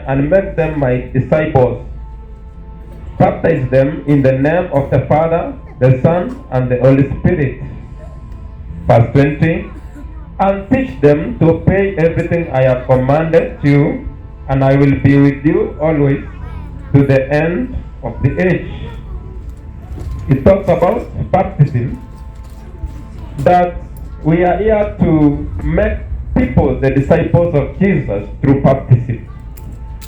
and make them my disciples. Baptize them in the name of the Father, the Son, and the Holy Spirit. Verse 20. And teach them to obey everything I have commanded you, and I will be with you always to the end of the age. It talks about baptism, that we are here to make people the disciples of Jesus through baptism.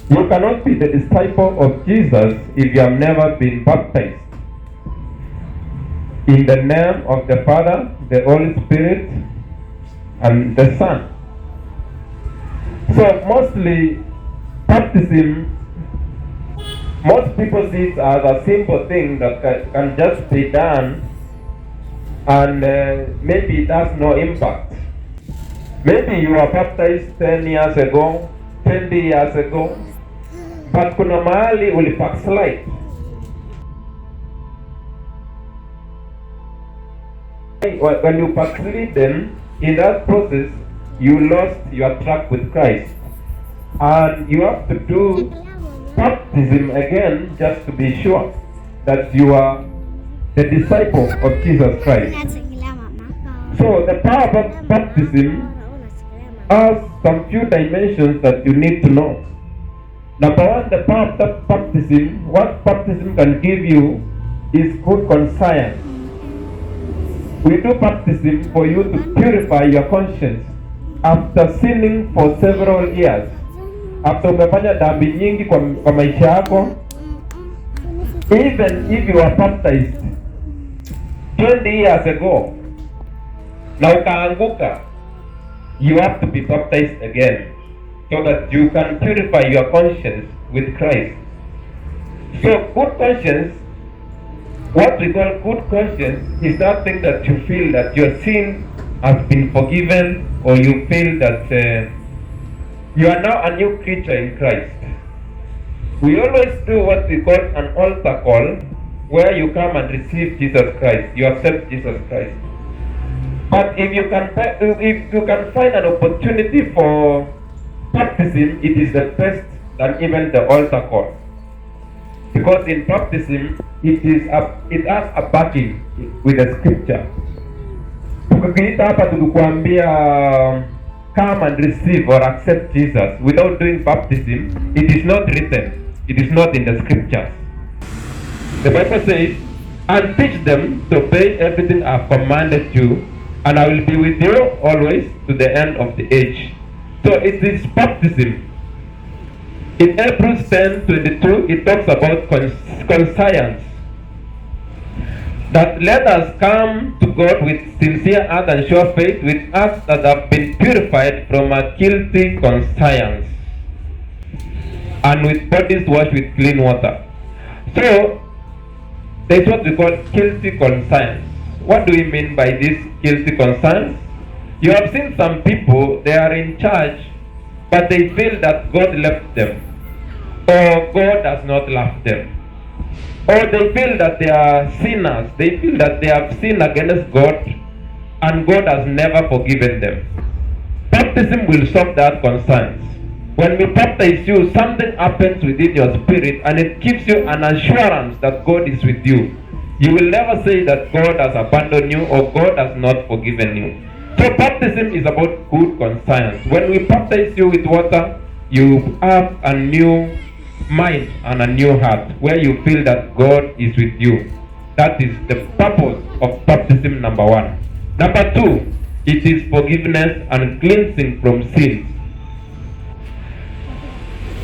You cannot be the disciple of Jesus if you have never been baptized. In the name of the Father, the Holy Spirit, and the Son. So mostly baptism, most people see it as a simple thing that can just be done, and maybe it has no impact. Maybe you were baptized 10 years ago, 20 years ago, but kuna mahali uli backslide. When you backslid, then in that process you lost your track with Christ, and you have to do baptism again just to be sure that you are the disciple of Jesus Christ. So the power of baptism has some few dimensions that you need to know. Number one, the power of baptism, what baptism can give you is good conscience. We do baptism for you to purify your conscience after sinning for several years. After umefanya dhambi nyingi kwa maisha yako, even if you are baptized 20 years ago na ukaanguka, you have to be baptized again so that you can purify your conscience with Christ. So good conscience, what we call good conscience, is that thing that you feel that your sin has been forgiven, or you feel that you are now a new creature in Christ. We always do what we call an altar call, where you come and receive Jesus Christ, you accept Jesus Christ. But if you can find an opportunity for baptism, it is the best than even the altar call. Because in baptism, it has a backing with the scripture. Tukiita hapa tukuambia come and receive or accept Jesus without doing baptism, it is not written. It is not in the scriptures. The Bible says, and teach them to obey everything I have commanded you, and I will be with you always to the end of the age. So it is baptism. In Hebrews 10:22, it talks about conscience. That let us come to God with sincere heart and sure faith, with us that have been purified from a guilty conscience, and with bodies washed with clean water. So that's what we call guilty conscience. What do we mean by this guilty conscience? You have seen some people, they are in church, but they feel that God left them, or God does not love them, or they feel that they are sinners. They feel that they have sinned against God, and God has never forgiven them. Baptism will solve that conscience. When we baptize you, something happens within your spirit, and it gives you an assurance that God is with you. You will never say that God has abandoned you or God has not forgiven you. So baptism is about good conscience. When we baptize you with water, you have a new mind and a new heart, where you feel that God is with you. That is the purpose of baptism, number one. Number two, it is forgiveness and cleansing from sins.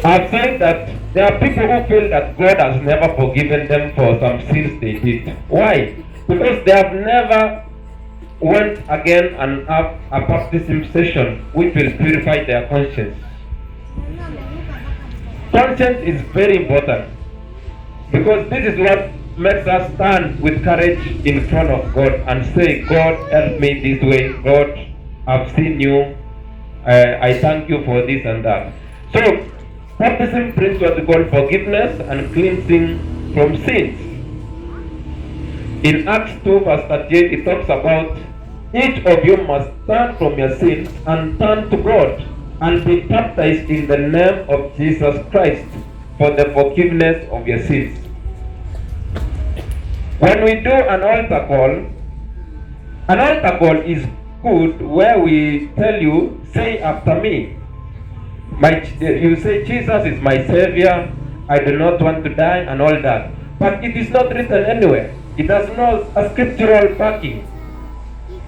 I've said that there are people who feel that God has never forgiven them for some sins they did. Why? Because they have never went again and have a baptism session which will purify their conscience. Conscience is very important, because this is what makes us stand with courage in front of God and say, God, help me this way. God, I've seen you. I thank you for this and that. So baptism brings what we call forgiveness and cleansing from sins. In Acts 2 verse 38, it talks about each of you must turn from your sins and turn to God. and be baptized in the name of Jesus Christ for the forgiveness of your sins. When we do an altar call is good where we tell you, say after me. You say, Jesus is my Savior, I do not want to die, and all that. But it is not written anywhere. It has no scriptural backing.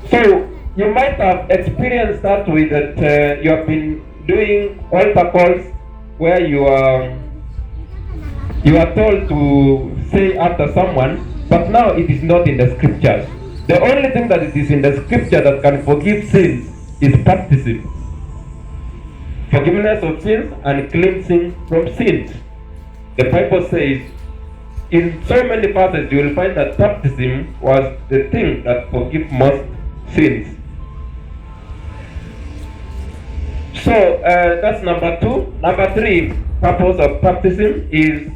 So you might have experienced that with that you have been doing altar calls where you are told to say after someone, but now it is not in the scriptures. The only thing that it is in the scripture that can forgive sins is baptism. Forgiveness of sins and cleansing from sins. The Bible says in so many passages you will find that baptism was the thing that forgives most sins. So that's number 2. Number 3, purpose of baptism is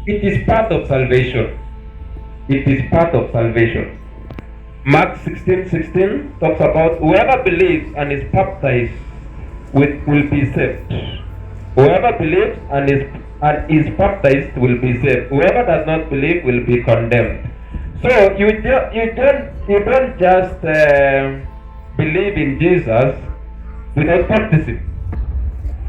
it is part of salvation. It is part of salvation. Mark 16:16 talks about whoever believes and is baptized will be saved. Whoever believes and is baptized will be saved. Whoever does not believe will be condemned. So you don't just believe in Jesus without baptism.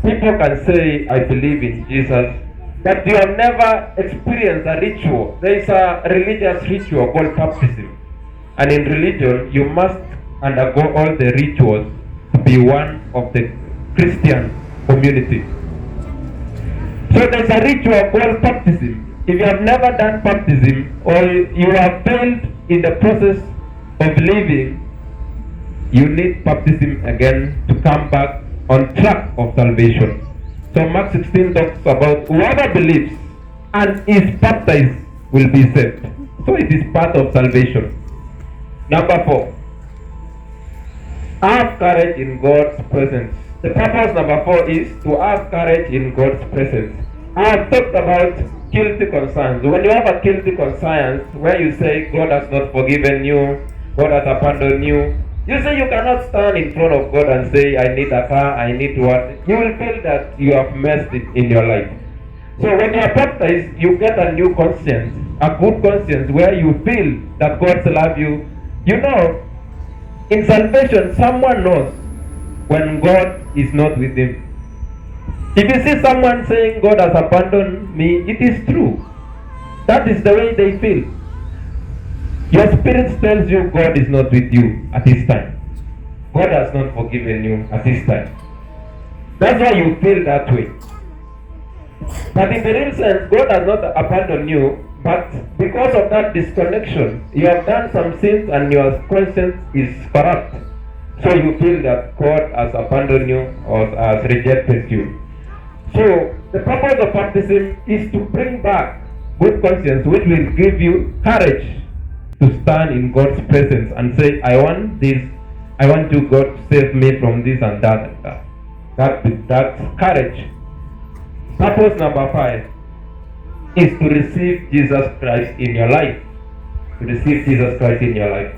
People can say, I believe in Jesus, but you have never experienced a ritual. There is a religious ritual called baptism. And in religion, you must undergo all the rituals to be one of the Christian community. So there's a ritual called baptism. If you have never done baptism or you have failed in the process of living, you need baptism again to come back on track of salvation. So Mark 16 talks about whoever believes and is baptized will be saved. So it is part of salvation. Number 4, have courage in God's presence. The purpose number 4 is to have courage in God's presence. I have talked about guilty conscience. When you have a guilty conscience where you say God has not forgiven you, God has abandoned you, you say you cannot stand in front of God and say, I need a car, I need what. You will feel that you have messed it in your life. So when you are baptized, you get a new conscience, a good conscience where you feel that God loves you. You know, in salvation, someone knows when God is not with him. If you see someone saying God has abandoned me, it is true. That is the way they feel. Your spirit tells you God is not with you at this time. God has not forgiven you at this time. That's why you feel that way. But in the real sense, God has not abandoned you, but because of that disconnection, you have done some sins and your conscience is corrupt. So you feel that God has abandoned you or has rejected you. So the purpose of baptism is to bring back good conscience, which will give you courage to stand in God's presence and say, I want this, I want you, God, to save me from this and that and that. That's courage. Purpose number 5 is to receive Jesus Christ in your life. To receive Jesus Christ in your life.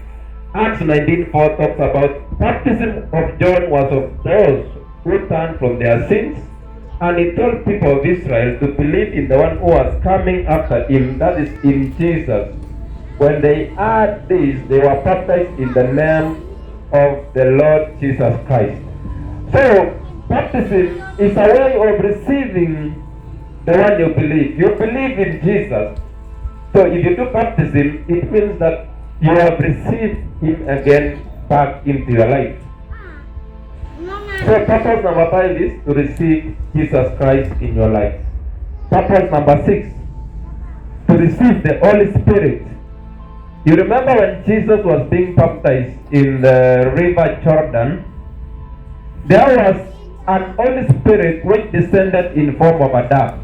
Acts 19:4 talks about baptism of John was of those who turned from their sins, and he told people of Israel to believe in the one who was coming after him, that is in Jesus. When they heard this, they were baptized in the name of the Lord Jesus Christ. So, baptism is a way of receiving the one you believe. You believe in Jesus. So if you do baptism, it means that you have received him again back into your life. So purpose number 5 is to receive Jesus Christ in your life. Purpose number 6, to receive the Holy Spirit. You remember when Jesus was being baptized in the river Jordan, there was an Holy Spirit which descended in form of a dove.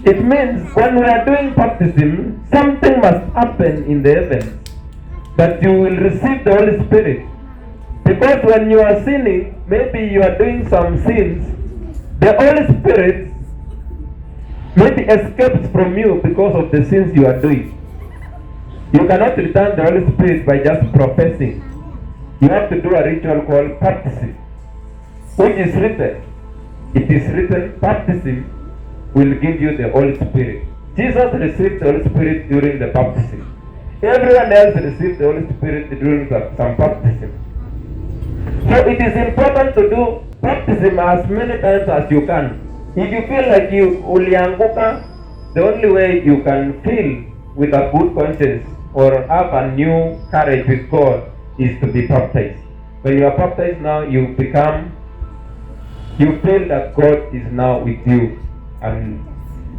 It means when we are doing baptism, something must happen in the heavens, that you will receive the Holy Spirit. Because when you are sinning, maybe you are doing some sins, the Holy Spirit maybe escapes from you because of the sins you are doing. You cannot return the Holy Spirit by just professing. You have to do a ritual called baptism. which is written. It is written, baptism will give you the Holy Spirit. Jesus received the Holy Spirit during the baptism. Everyone else received the Holy Spirit during some baptism. So it is important to do baptism as many times as you can. If you feel like you ulianguka, the only way you can feel with a good conscience or have a new courage with God is to be baptized. When you are baptized now, you feel that God is now with you and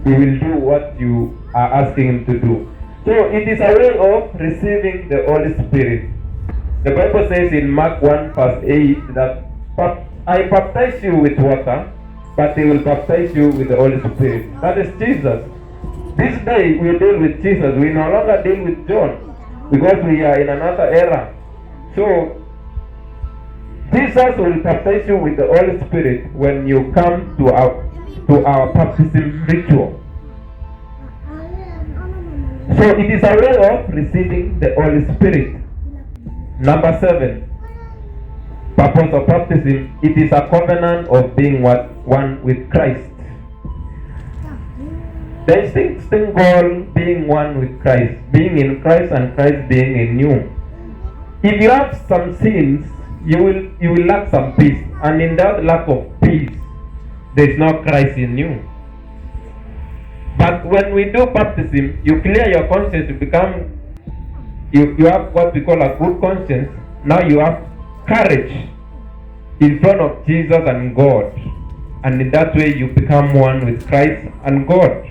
He will do what you are asking Him to do. So it is a way of receiving the Holy Spirit. The Bible says in Mark 1 verse 8 that I baptize you with water, but He will baptize you with the Holy Spirit. That is Jesus. This day we deal with Jesus. We no longer deal with John because we are in another era. So Jesus will baptize you with the Holy Spirit when you come to our baptism ritual. So it is a way of receiving the Holy Spirit. Number 7, purpose of baptism. It is a covenant of being one with Christ. The distinct goal being one with Christ, being in Christ and Christ being in you. If you have some sins, you will lack some peace, and in that lack of peace, there is no Christ in you. But when we do baptism, you clear your conscience. You have what we call a good conscience. Now you have courage in front of Jesus and God, and in that way you become one with Christ and God.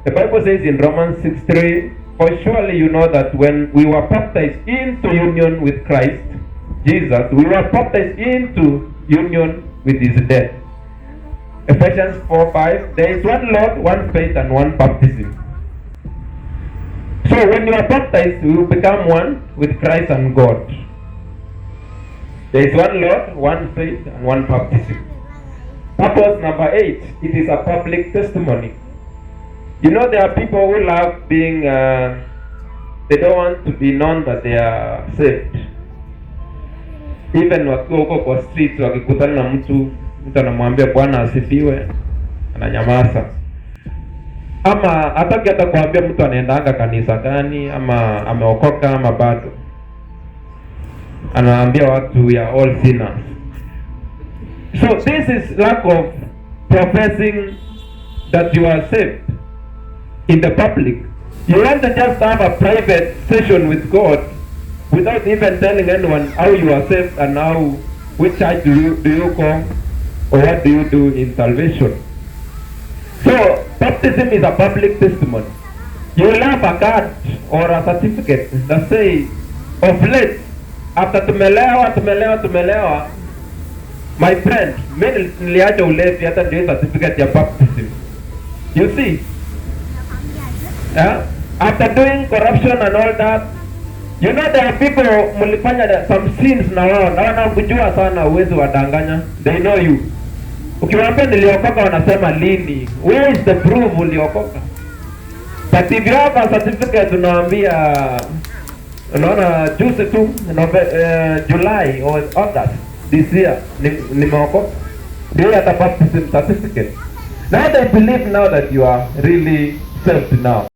The Bible says in Romans 6:3, for surely you know that when we were baptized into union with Christ Jesus, we were baptized into union with His death. Ephesians 4:5, there is one Lord, one faith, and one baptism. So when you are baptized, you become one with Christ and God. There is one Lord, one faith, and one baptism. Purpose number 8, it is a public testimony. You know, there are people who love being, they don't want to be known that they are saved. Even wakiwa huko kwa streets, wakikutana na mtu anamwambia Bwana asifiwe, ananyamaza. Ama hataki hata kuambia mtu anaendanga kanisa gani, ama ameokoka ama bado. Anaambia watu ya all sinners. So this is lack of professing that you are saved in the public. You want to just have a private session with God without even telling anyone how you are saved and which church do you go, or what do you do in salvation. So baptism is a public testimony. You will have a card or a certificate that say, of late, after tumelewa, my friend, mimi niliacha ulevi hata ndio certificate ya baptism. You see? After doing corruption and all that, you know there are people mulifanya some sins na wao kujua sana, uwezo wadanganya. They know you. Ukiwaambia niliokoka wanasema lini? Where is the proof uliokoka? But if you have a certificate unaambia, unaona juzi tu July or August this year nimeokoka, ndio hata baptism certificate. Now they believe now that you are really saved now.